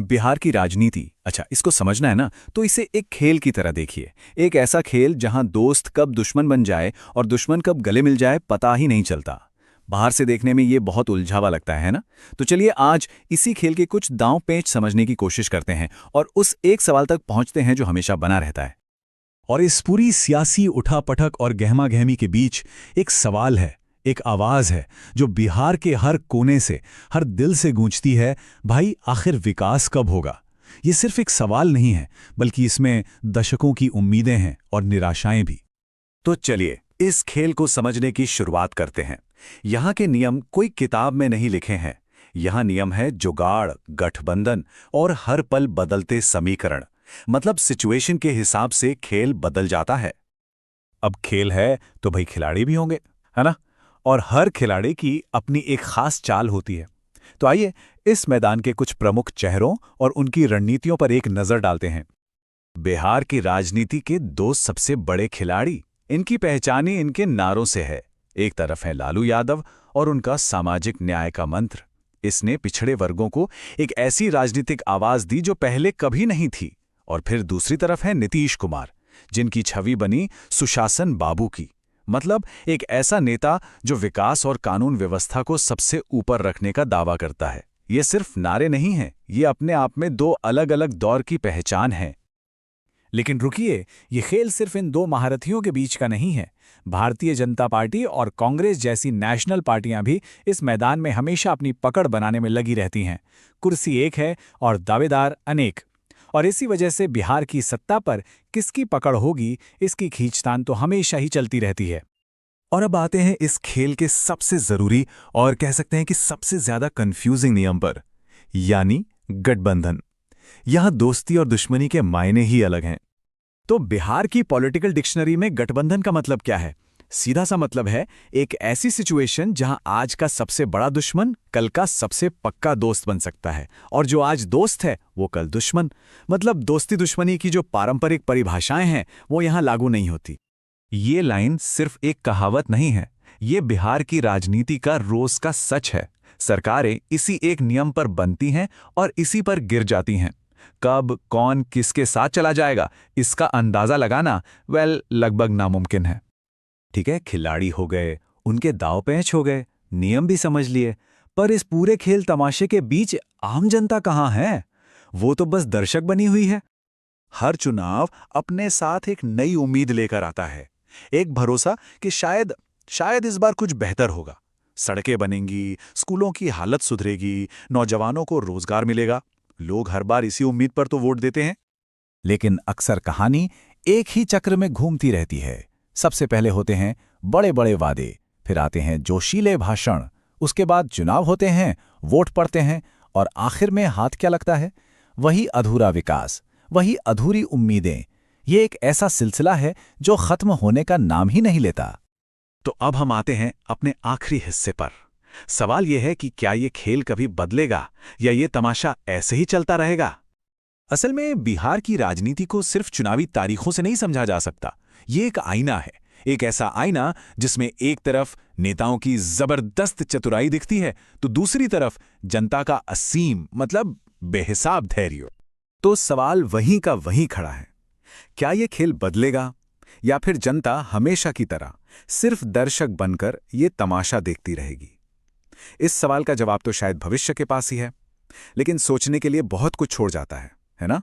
बिहार की राजनीति, अच्छा इसको समझना है ना, तो इसे एक खेल की तरह देखिए। एक ऐसा खेल जहां दोस्त कब दुश्मन बन जाए और दुश्मन कब गले मिल जाए पता ही नहीं चलता। बाहर से देखने में ये बहुत उलझावा लगता है ना। तो चलिए आज इसी खेल के कुछ दांव पेच समझने की कोशिश करते हैं और उस एक सवाल तक पहुंचते हैं जो हमेशा बना रहता है। और इस पूरी सियासी उठापटक और गहमा-गहमी के बीच एक सवाल है, एक आवाज़ है, जो बिहार के हर कोने से, हर दिल से गूंजती है, भाई आखिर विकास कब होगा? ये सिर्फ एक सवाल नहीं है, बल्कि इसमें दशकों की उम्मीदें हैं और निराशाएं भी। तो चलिए इस खेल को समझने की शुरुआत करते हैं। यहाँ के नियम कोई किताब में नहीं लिखे हैं। यहाँ नियम है जुगाड़, गठबंधन और हर पल बदलते समीकरण। मतलब सिचुएशन के हिसाब से खेल बदल जाता है। अब खेल है तो भाई खिलाड़ी भी होंगे, है ना? और हर खिलाड़ी की अपनी एक खास चाल होती है। तो आइए इस मैदान के कुछ प्रमुख चेहरों और उनकी रणनीतियों पर एक नजर डालते हैं। बिहार की राजनीति के दो सबसे बड़े खिलाड़ी, इनकी पहचान ही इनके नारों से है। एक तरफ है लालू यादव और उनका सामाजिक न्याय का मंत्र। इसने पिछड़े वर्गों को एक ऐसी राजनीतिक आवाज दी जो पहले कभी नहीं थी। और फिर दूसरी तरफ है नीतीश कुमार, जिनकी छवि बनी सुशासन बाबू की। मतलब एक ऐसा नेता जो विकास और कानून व्यवस्था को सबसे ऊपर रखने का दावा करता है। ये सिर्फ नारे नहीं हैं, ये अपने आप में दो अलग अलग दौर की पहचान है। लेकिन रुकिए, ये खेल सिर्फ इन दो महारथियों के बीच का नहीं है। भारतीय जनता पार्टी और कांग्रेस जैसी नेशनल पार्टियां भी इस मैदान में हमेशा अपनी पकड़ बनाने में लगी रहती हैं। कुर्सी एक है और दावेदार अनेक। और इसी वजह से बिहार की सत्ता पर किसकी पकड़ होगी, इसकी खींचतान तो हमेशा ही चलती रहती है। और अब आते हैं इस खेल के सबसे जरूरी और कह सकते हैं कि सबसे ज्यादा कंफ्यूजिंग नियम पर, यानी गठबंधन। यहां दोस्ती और दुश्मनी के मायने ही अलग हैं। तो बिहार की पॉलिटिकल डिक्शनरी में गठबंधन का मतलब क्या है? सीधा सा मतलब है एक ऐसी सिचुएशन जहां आज का सबसे बड़ा दुश्मन कल का सबसे पक्का दोस्त बन सकता है, और जो आज दोस्त है वो कल दुश्मन। मतलब दोस्ती दुश्मनी की जो पारंपरिक परिभाषाएं हैं वो यहां लागू नहीं होती। ये लाइन सिर्फ एक कहावत नहीं है, ये बिहार की राजनीति का रोज का सच है। सरकारें इसी एक नियम पर बनती हैं और इसी पर गिर जाती हैं। कब कौन किसके साथ चला जाएगा, इसका अंदाजा लगाना लगभग नामुमकिन है। ठीक है, खिलाड़ी हो गए, उनके दांव पेंच हो गए, नियम भी समझ लिए, पर इस पूरे खेल तमाशे के बीच आम जनता कहाँ है? वो तो बस दर्शक बनी हुई है। हर चुनाव अपने साथ एक नई उम्मीद लेकर आता है। एक भरोसा कि शायद शायद इस बार कुछ बेहतर होगा। सड़कें बनेंगी, स्कूलों की हालत सुधरेगी, नौजवानों को रोजगार मिलेगा। लोग हर बार इसी उम्मीद पर तो वोट देते हैं। लेकिन अक्सर कहानी एक ही चक्र में घूमती रहती है। सबसे पहले होते हैं बड़े बड़े वादे, फिर आते हैं जोशीले भाषण, उसके बाद चुनाव होते हैं, वोट पड़ते हैं, और आखिर में हाथ क्या लगता है? वही अधूरा विकास, वही अधूरी उम्मीदें। ये एक ऐसा सिलसिला है जो खत्म होने का नाम ही नहीं लेता। तो अब हम आते हैं अपने आखिरी हिस्से पर। सवाल यह है कि क्या ये खेल कभी बदलेगा या ये तमाशा ऐसे ही चलता रहेगा? असल में बिहार की राजनीति को सिर्फ चुनावी तारीखों से नहीं समझा जा सकता। ये एक आईना है, एक ऐसा आईना जिसमें एक तरफ नेताओं की जबरदस्त चतुराई दिखती है तो दूसरी तरफ जनता का असीम मतलब बेहिसाब धैर्य। तो सवाल वहीं का वहीं खड़ा है, क्या ये खेल बदलेगा या फिर जनता हमेशा की तरह सिर्फ दर्शक बनकर ये तमाशा देखती रहेगी? इस सवाल का जवाब तो शायद भविष्य के पास ही है, लेकिन सोचने के लिए बहुत कुछ छोड़ जाता है ना?